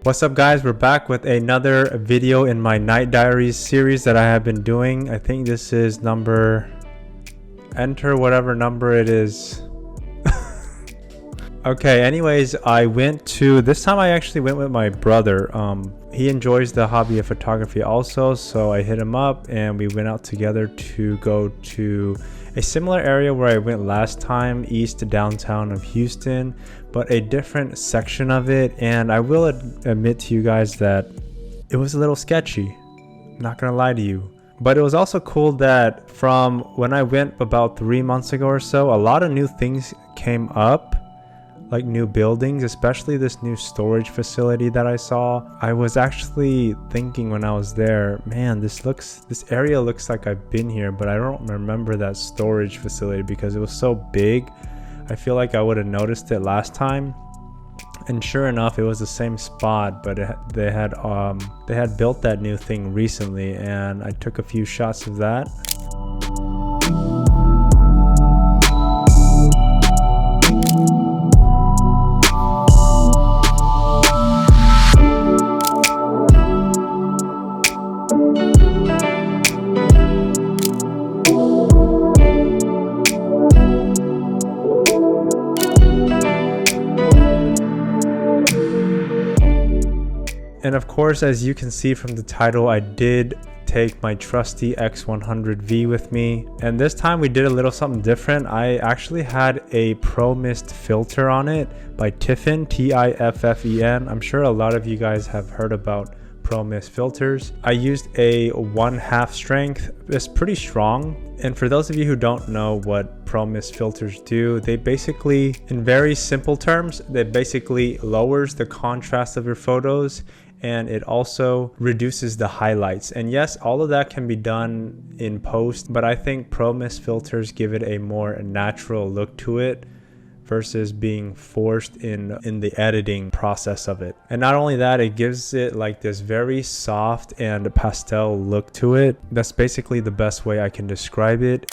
What's up guys, we're back with another video in my Night Diaries series that I have been doing. I think this is number, enter whatever number it is. Okay, anyways, this time I actually went with my brother. He enjoys the hobby of photography also, so I hit him up and we went out together to go to a similar area where I went last time, east to downtown of Houston, but a different section of it. And I will admit to you guys that it was a little sketchy, not gonna lie to you. But it was also cool that from when I went about 3 months ago or so, a lot of new things came up, like new buildings, especially this new storage facility that I saw. I was actually thinking when I was there, man, this area looks like I've been here, but I don't remember that storage facility because it was so big. I feel like I would have noticed it last time. And sure enough, it was the same spot, but they had built that new thing recently, and I took a few shots of that. And of course, as you can see from the title, I did take my trusty X100V with me. And this time we did a little something different. I actually had a ProMist Filter on it by Tiffen, Tiffen. I'm sure a lot of you guys have heard about ProMist filters. I used a 1/2 strength. It's pretty strong. And for those of you who don't know what ProMist filters do, they basically, in very simple terms, they basically lowers the contrast of your photos, and it also reduces the highlights. And yes, all of that can be done in post, but I think ProMist filters give it a more natural look to it versus being forced in the editing process of it. And not only that, it gives it like this very soft and pastel look to it. That's basically the best way I can describe it.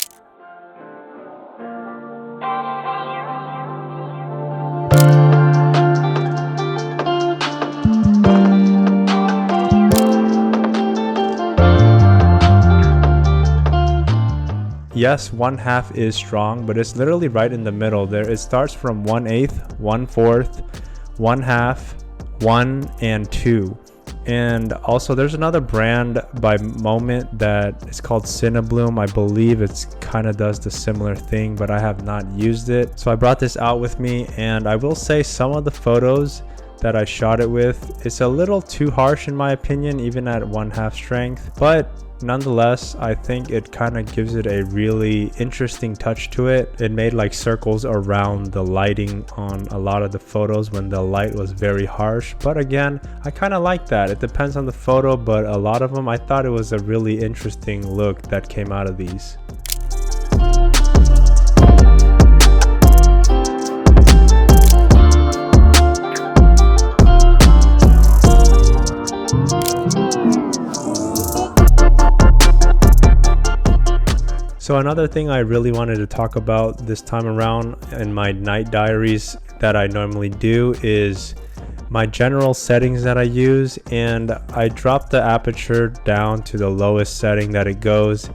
Yes, 1/2 is strong, but it's literally right in the middle there. It starts from 1/8, 1/4, 1/2, 1, and 2. And also there's another brand by Moment that is called Cinebloom. I believe it's kind of does the similar thing, but I have not used it. So I brought this out with me, and I will say some of the photos that I shot it with, it's a little too harsh in my opinion, even at 1/2 strength, but nonetheless, I think it kind of gives it a really interesting touch to it. It made like circles around the lighting on a lot of the photos when the light was very harsh. But again, I kind of like that. It depends on the photo, but a lot of them, I thought it was a really interesting look that came out of these. So another thing I really wanted to talk about this time around in my Night Diaries that I normally do is my general settings that I use, and I drop the aperture down to the lowest setting that it goes,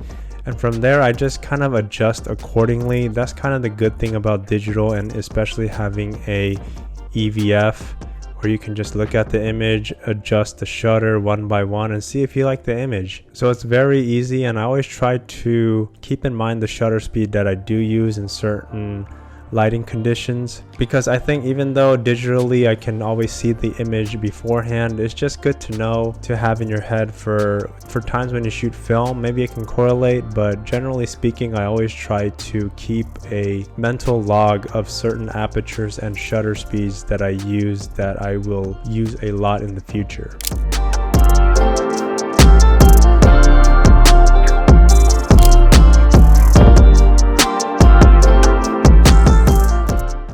and from there I just kind of adjust accordingly. That's kind of the good thing about digital, and especially having a EVF where you can just look at the image, adjust the shutter one by one, and see if you like the image. So it's very easy, and I always try to keep in mind the shutter speed that I do use in certain lighting conditions, because I think even though digitally I can always see the image beforehand, it's just good to know, to have in your head for times when you shoot film. Maybe it can correlate, but generally speaking, I always try to keep a mental log of certain apertures and shutter speeds that I use, that I will use a lot in the future.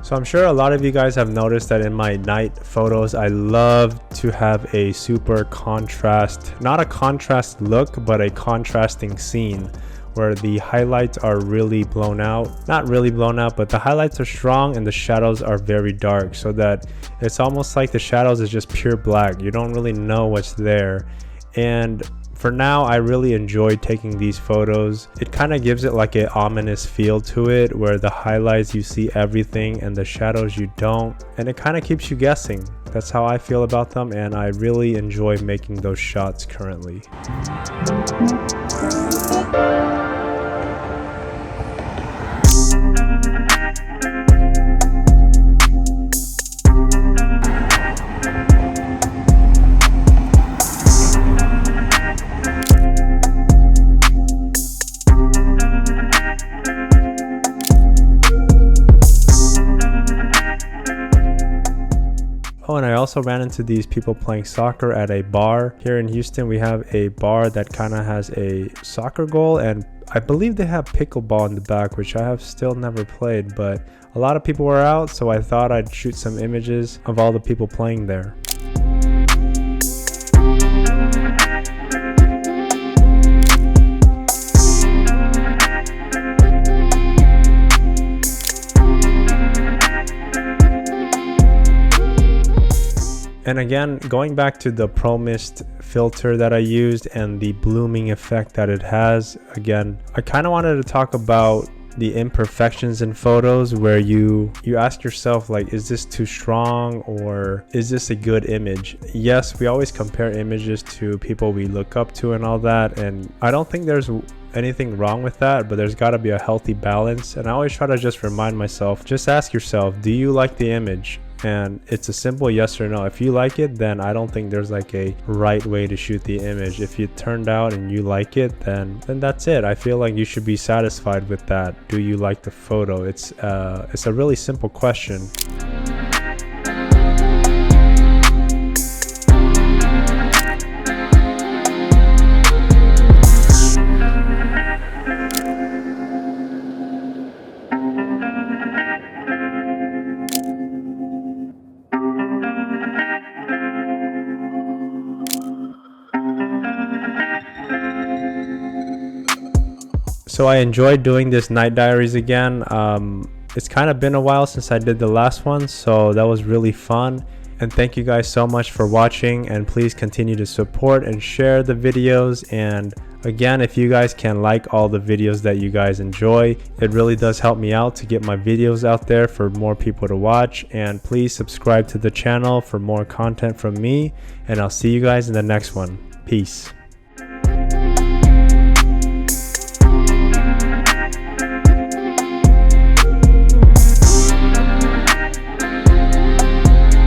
So I'm sure a lot of you guys have noticed that in my night photos, I love to have a super contrast, not a contrast look, but a contrasting scene where the highlights are really blown out. Not really blown out, but the highlights are strong and the shadows are very dark, so that it's almost like the shadows is just pure black. You don't really know what's there. And for now, I really enjoy taking these photos. It kind of gives it like an ominous feel to it, where the highlights you see everything and the shadows you don't, and it kind of keeps you guessing. That's how I feel about them, and I really enjoy making those shots currently. Oh, and I also ran into these people playing soccer at a bar. Here in Houston, we have a bar that kind of has a soccer goal, and I believe they have pickleball in the back, which I have still never played, but a lot of people were out, so I thought I'd shoot some images of all the people playing there. And again, going back to the ProMist filter that I used and the blooming effect that it has, again, I kind of wanted to talk about the imperfections in photos, where you ask yourself, like, is this too strong, or is this a good image? Yes, we always compare images to people we look up to and all that, and I don't think there's anything wrong with that, but there's got to be a healthy balance. And I always try to just remind myself, just ask yourself, do you like the image? And it's a simple yes or no. If you like it, then I don't think there's like a right way to shoot the image. If it turned out and you like it, then that's it. I feel like you should be satisfied with that. Do you like the photo? It's a really simple question. So I enjoyed doing this night diaries again. It's kind of been a while since I did the last one, so that was really fun. And thank you guys so much for watching, and please continue to support and share the videos. And again, if you guys can like all the videos that you guys enjoy, it really does help me out to get my videos out there for more people to watch. And please subscribe to the channel for more content from me, and I'll see you guys in the next one. Peace.